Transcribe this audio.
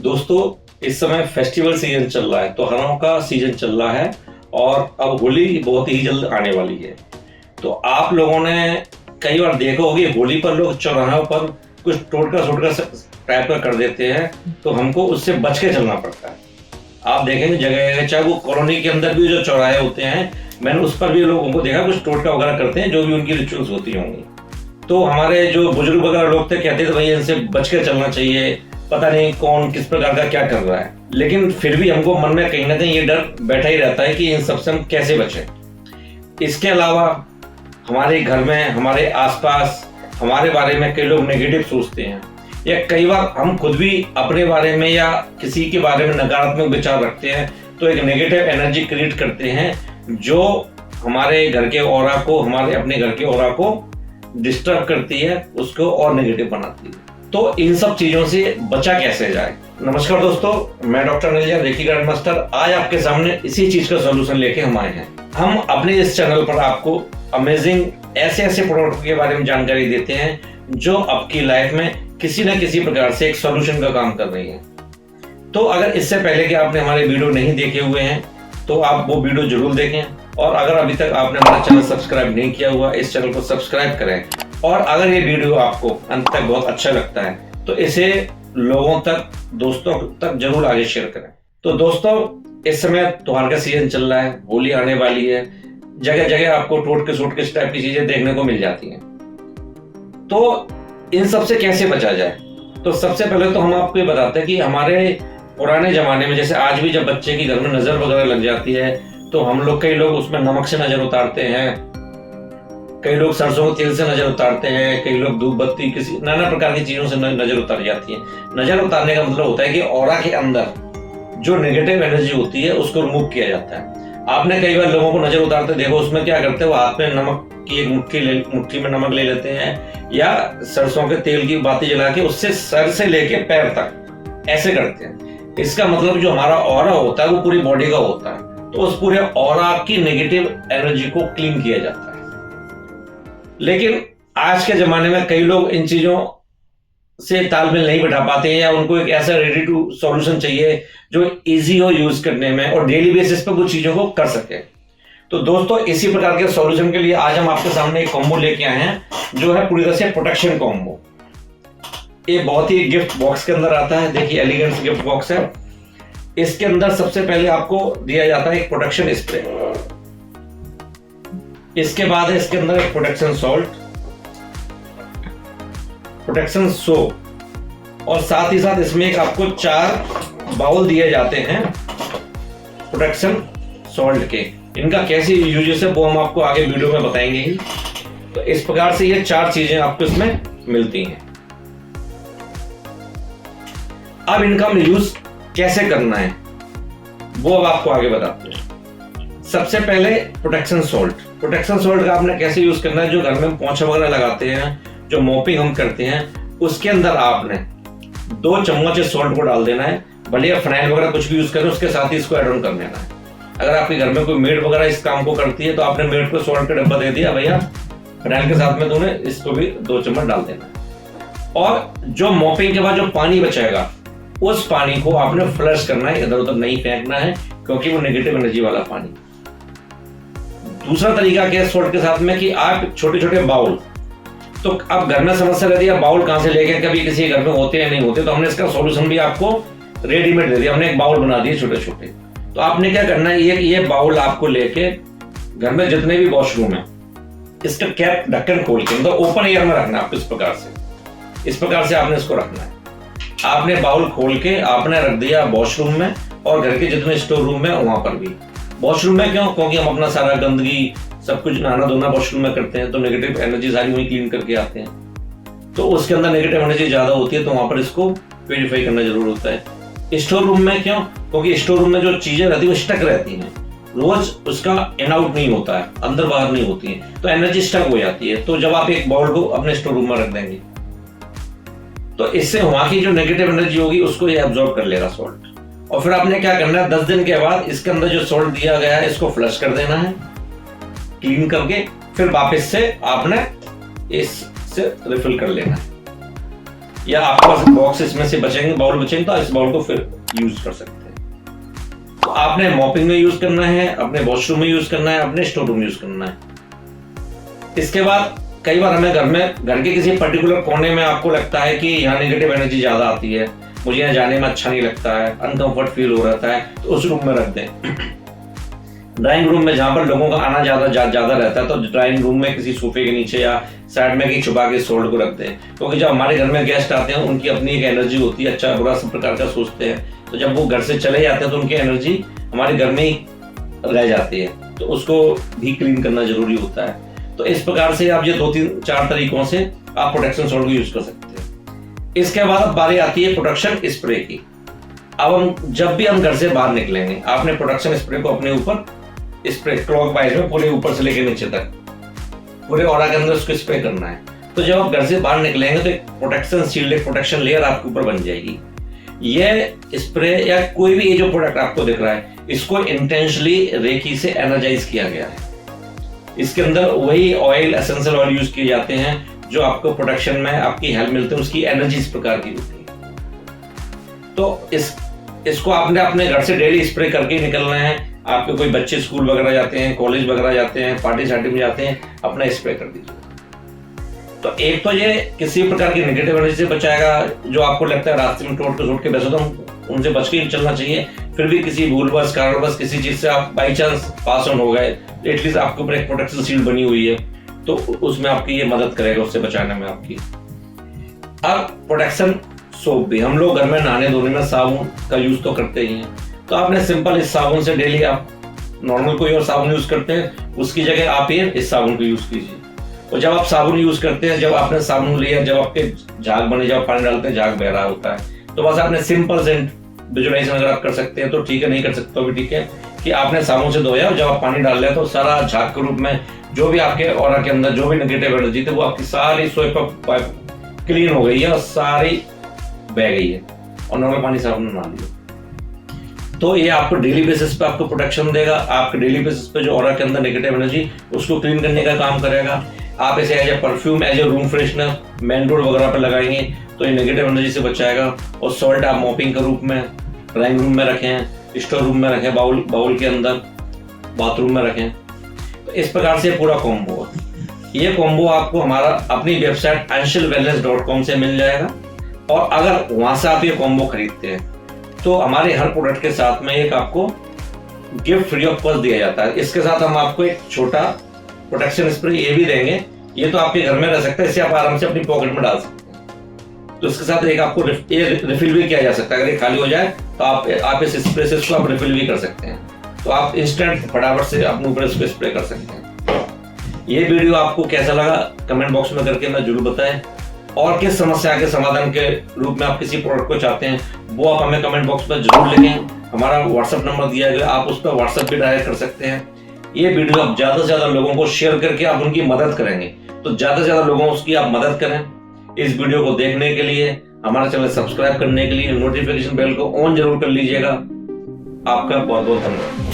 दोस्तों, इस समय फेस्टिवल सीजन चल रहा है, त्योहारों का सीजन चल रहा है और अब होली बहुत ही जल्द आने वाली है। तो आप लोगों ने कई बार देखा होगा, होली पर लोग चौराहों पर कुछ टोटका सोटका टाइप का कर देते हैं, तो हमको उससे बच के चलना पड़ता है। आप देखेंगे जगह जगह, चाहे वो कॉलोनी के अंदर भी जो चौराहे होते हैं, मैंने उस पर भी लोगों को देखा कुछ टोटका वगैरह करते हैं, जो भी उनकी रिचुअल्स होती होंगी। तो हमारे जो बुजुर्ग वगैरह लोग थे, कहते थे भाई इनसे बच के चलना चाहिए, पता नहीं कौन किस प्रकार का क्या कर रहा है। लेकिन फिर भी हमको मन में कहीं ना कहीं ये डर बैठा ही रहता है कि इन सबसे हम कैसे बचें। इसके अलावा हमारे घर में, हमारे आसपास हमारे बारे में कई लोग नेगेटिव सोचते हैं, या कई बार हम खुद भी अपने बारे में या किसी के बारे में नकारात्मक विचार रखते हैं, तो एक नेगेटिव एनर्जी क्रिएट करते हैं जो हमारे घर के ऑरा को, हमारे अपने घर के ऑरा को डिस्टर्ब करती है, उसको और नेगेटिव बनाती है। तो इन सब चीजों से बचा कैसे जाए। नमस्कार दोस्तों, मैं doctor Anil Jain, reiki grand master, आज आपके सामने इसी चीज का सॉल्यूशन लेके हम आए हैं। हम अपने इस चैनल पर आपको अमेजिंग ऐसे प्रोडक्ट के बारे में जानकारी देते हैं जो आपकी लाइफ में किसी न किसी प्रकार से एक सॉल्यूशन का काम कर रही है। तो अगर इससे पहले कि आपने हमारे वीडियो नहीं देखे हुए हैं तो आप वो वीडियो जरूर देखें, और अगर अभी तक आपने हमारा चैनल सब्सक्राइब नहीं किया हुआ, इस चैनल को सब्सक्राइब करें। और अगर ये वीडियो आपको अंत तक बहुत अच्छा लगता है तो इसे लोगों तक, दोस्तों तक जरूर आगे शेयर करें। तो दोस्तों, इस समय त्योहार का सीजन चल रहा है, होली आने वाली है, जगह जगह आपको टोटके सोटके टाइप की चीजें देखने को मिल जाती हैं। तो इन सब से कैसे बचा जाए? तो सबसे पहले तो हम आपको ये बताते हैं कि हमारे पुराने जमाने में, जैसे आज भी जब बच्चे की घर में नजर वगैरह लग जाती है तो हम लोग, कई लोग उसमें नमक से नजर उतारते हैं, कई लोग सरसों के तेल से नजर उतारते हैं, कई लोग धूप बत्ती, किसी नाना प्रकार की चीजों से नजर उतार जाती है। नजर उतारने का मतलब होता है कि ऑरा के अंदर जो नेगेटिव एनर्जी होती है उसको रिमूव किया जाता है। आपने कई बार लोगों को नजर उतारते देखो, उसमें क्या करते हैं, वो हाथ में नमक की एक मुट्ठी में नमक ले लेते हैं, या सरसों के तेल की बाती जला के उससे सर से लेके पैर तक ऐसे करते हैं। इसका मतलब जो हमारा ऑरा होता है वो पूरी बॉडी का होता है, तो उस पूरे ऑरा की नेगेटिव एनर्जी को क्लीन किया जाता है। लेकिन आज के जमाने में कई लोग इन चीजों से तालमेल नहीं बैठा पाते हैं, या उनको एक ऐसा रेडी टू सॉल्यूशन चाहिए जो इजी हो यूज करने में और डेली बेसिस पर कुछ चीजों को कर सके। तो दोस्तों, इसी प्रकार के सॉल्यूशन के लिए आज हम आपके सामने एक कॉम्बो लेके आए हैं जो है पूरी तरह से प्रोटेक्शन कॉम्बो। ये बहुत ही गिफ्ट बॉक्स के अंदर आता है। देखिए, एलिगेंट गिफ्ट बॉक्स है। इसके अंदर सबसे पहले आपको दिया जाता है एक प्रोटेक्शन स्प्रे, इसके बाद है इसके अंदर एक प्रोटेक्शन सॉल्ट, प्रोटेक्शन सोप, और साथ ही साथ इसमें एक आपको 4 बाउल दिए जाते हैं प्रोटेक्शन सॉल्ट के। इनका कैसे यूजेस है वो हम आपको आगे वीडियो में बताएंगे ही। तो इस प्रकार से ये 4 चीजें आपको इसमें मिलती हैं। अब इनका हम यूज कैसे करना है वो अब आपको आगे बताते हैं। सबसे पहले प्रोटेक्शन सॉल्ट। प्रोटेक्शन सॉल्ट का आपने कैसे यूज करना है, जो घर में पोंछा वगैरह लगाते हैं, जो मॉपिंग हम करते हैं, उसके अंदर आपने 2 चम्मच सॉल्ट को डाल देना है। भले आप फिनाइल वगैरह कुछ भी यूज करें, उसके साथ ही इसको ऐड ऑन कर लेना है। अगर आपके घर में कोई मेड वगैरह इस काम को करती है तो आपने मेड को सॉल्ट का डब्बा दे दिया, भैया फिनाइल के साथ में तूने इसको भी 2 चम्मच डाल देना है। और जो मॉपिंग के बाद जो पानी बचेगा, उस पानी को आपने फ्लश करना है, इधर उधर नहीं फेंकना है, क्योंकि वो नेगेटिव एनर्जी वाला पानी। दूसरा तरीका क्या है सॉल्ट के साथ में, कि आप छोटे छोटे बाउल, तो अब घर में समस्या रहती है बाउल कहां से लेके, कभी किसी घर में होते या नहीं होते, तो हमने इसका सॉल्यूशन भी आपको रेडीमेड दे दिया। हमने एक बाउल बना दिए छोटे छोटे। तो आपने क्या करना है, ये बाउल आपको लेके घर में जितने भी वॉशरूम है, इसका कैप ढक्कन खोल के, मतलब ओपन एयर में रखना है आपको। इस प्रकार से आपने इसको रखना है। आपने बाउल खोल के आपने रख दिया वॉशरूम में, और घर के जितने स्टोर रूम है वहां पर भी। वॉशरूम में क्यों? क्योंकि हम अपना सारा गंदगी सब कुछ नहाना धोना वॉशरूम में करते हैं, तो नेगेटिव एनर्जी सारी वहीं क्लीन करके आते हैं, तो उसके अंदर नेगेटिव एनर्जी ज्यादा होती है, तो वहां पर इसको प्यूरिफाई करना जरूर होता है। स्टोर रूम में क्यों? क्योंकि स्टोर रूम में जो चीजें रहती है वो स्टक रहती हैं, रोज उसका इन आउट नहीं होता है, अंदर बाहर नहीं होती है, तो एनर्जी स्टक हो जाती है। तो जब आप एक बाउल को अपने स्टोर रूम में रख देंगे तो इससे वहां की जो नेगेटिव एनर्जी होगी उसको ये एब्जॉर्ब कर लेगा सॉल्ट। और फिर आपने क्या करना है, 10 दिन के बाद इसके अंदर जो सॉल्ट दिया गया है इसको फ्लश कर देना है क्लीन करके, फिर वापस से आपने इससे रिफिल कर लेना है। या आपके पास बॉक्स इसमें से बचेंगे, बाउल बचेंगे, तो इस बाउल को फिर यूज कर सकते हैं। तो आपने मॉपिंग में यूज करना है, अपने वॉशरूम में यूज करना है, अपने स्टोर रूम में यूज करना है। इसके बाद कई बार हमें घर के किसी पर्टिकुलर कोने में आपको लगता है कि यहाँ नेगेटिव एनर्जी ज्यादा आती है, मुझे यहाँ जाने में अच्छा नहीं लगता है, अनकंफर्ट फील हो रहता है, तो उस रूम में रख दें। ड्राइंग रूम में जहाँ पर लोगों का आना ज्यादा रहता है, तो ड्राइंग रूम में किसी सोफे के नीचे या साइड में कहीं छुपा के सोल्ड को रख दें। क्योंकि जब हमारे घर में गेस्ट आते हैं उनकी अपनी एक एनर्जी होती है, अच्छा बुरा सब प्रकार का सोचते हैं, तो जब वो घर से चले जाते हैं तो उनकी एनर्जी हमारे घर में ही रह जाती है, तो उसको भी क्लीन करना जरूरी होता है। तो इस प्रकार से आप ये 2-3-4 तरीकों से आप प्रोटेक्शन सॉल्ट को यूज कर सकते हैं। इसके बाद अब बारी आती है प्रोटेक्शन स्प्रे की। अब जब भी हम घर से बाहर निकलेंगे, आपने प्रोटेक्शन स्प्रे को अपने ऊपर स्प्रे क्लॉकवाइज में पूरे ऊपर से लेकर नीचे तक पूरे ऑरा के अंदर उसको स्प्रे करना है। तो जब आप घर से बाहर निकलेंगे तो एक प्रोटेक्शन शील्ड, एक प्रोटेक्शन लेयर आपके ऊपर बन जाएगी। ये स्प्रे या कोई भी ये जो प्रोडक्ट आपको दिख रहा है, इसको इंटेंशनली रेकी से एनर्जाइज किया गया है। इसके अंदर वही ऑयल, एसेंशियल ऑयल यूज किए जाते हैं जो आपको प्रोटेक्शन में आपकी हेल्प मिलती है, उसकी एनर्जी इस प्रकार की होती है। तो इसको आपने अपने घर से डेली स्प्रे करके निकलना है। आपके कोई बच्चे स्कूल वगैरह जाते हैं, कॉलेज वगैरह जाते हैं, पार्टी शार्टी में जाते हैं, अपना स्प्रे कर दीजिए। तो एक तो ये किसी प्रकार की नेगेटिव एनर्जी से बचाएगा, जो आपको लगता है रास्ते में टोट के वैसे तो उनसे बच के चलना चाहिए, फिर भी किसी भूलवश कारणवश किसी चीज से आप बाई चांस पास ऑन हो गए, एटलीस्ट आपके ऊपर एक प्रोटेक्शन शील्ड बनी हुई है, तो उसमें आपकी ये मदद करेगा उससे बचाने में आपकी। अब प्रोटेक्शन सोप भी, हम लोग घर में नहाने धोने में साबुन का यूज तो करते ही हैं, तो आपने सिंपल इस साबुन से डेली आप नॉर्मल कोई और साबुन यूज करते हैं, उसकी जगह आप ये इस साबुन को यूज कीजिए। और जब आप साबुन यूज करते हैं, जब आपने साबुन लिया, जब आपके झाग बने, जब पानी डालते हैं झाग बह रहा होता है, तो बस आपने सिंपल से विजुअलाइजेशन अगर आप कर सकते हैं तो ठीक है, नहीं कर सकते तो भी ठीक है, कि आपने साबुन से धोया और जब आप पानी डाल रहे तो सारा झाग के रूप में जो भी आपके ऑरा के अंदर जो भी नेगेटिव एनर्जी थी वो आपकी सारी सोप क्लीन हो गई है और सारी बह गई है, और नॉर्मल पानी साबुन ना लिया। तो ये आपको डेली बेसिस पे आपको प्रोटेक्शन देगा, आपके डेली बेसिस पे जो ऑरा के अंदर नेगेटिव एनर्जी उसको क्लीन करने का काम करेगा। आप इसे as a perfume, as a room freshener main door वगैरह पर लगाएंगे तो ये नेगेटिव एनर्जी से बचाएगा। और सॉल्ट आप मॉपिंग के रूप में ड्राइंग रूम में रखें, स्टोर रूम में रखें, बाउल के अंदर, बाथरूम में रखें। तो इस प्रकार से पूरा कॉम्बो है। ये कॉम्बो आपको हमारा अपनी वेबसाइट anshilwellness.com से मिल जाएगा, और अगर वहां से आप ये कॉम्बो खरीदते हैं तो हमारे हर प्रोडक्ट के साथ में एक आपको गिफ्ट फ्री ऑफ कॉस्ट दिया जाता है। इसके साथ हम आपको एक छोटा प्रोटेक्शन स्प्रे ये भी देंगे, ये तो आपके घर में रह सकता है, इसे आप आराम से अपनी पॉकेट में डाल सकते हैं। तो इसके साथ एक आपको रिफिल भी किया जा सकता है, अगर ये खाली हो जाए तो आप इस स्प्रे से इसको आप रिफिल भी कर सकते हैं। तो आप इंस्टेंट फटाफट से अपने ऊपर इसको स्प्रे कर सकते हैं। ये वीडियो आपको कैसा लगा कमेंट बॉक्स में करके मैं जरूर बताएं, और किस समस्या के समाधान के रूप में आप किसी प्रोडक्ट को चाहते हैं वो आप हमें कमेंट बॉक्स में जरूर लिखें। हमारा व्हाट्सएप नंबर दिया गया, आप उस पर व्हाट्सएप भी डायल कर सकते हैं। ये वीडियो आप ज्यादा से ज्यादा लोगों को शेयर करके आप उनकी मदद करेंगे, तो ज्यादा से ज्यादा लोगों उसकी आप मदद करें। इस वीडियो को देखने के लिए, हमारा चैनल सब्सक्राइब करने के लिए नोटिफिकेशन बेल को ऑन जरूर कर लीजिएगा। आपका बहुत बहुत धन्यवाद।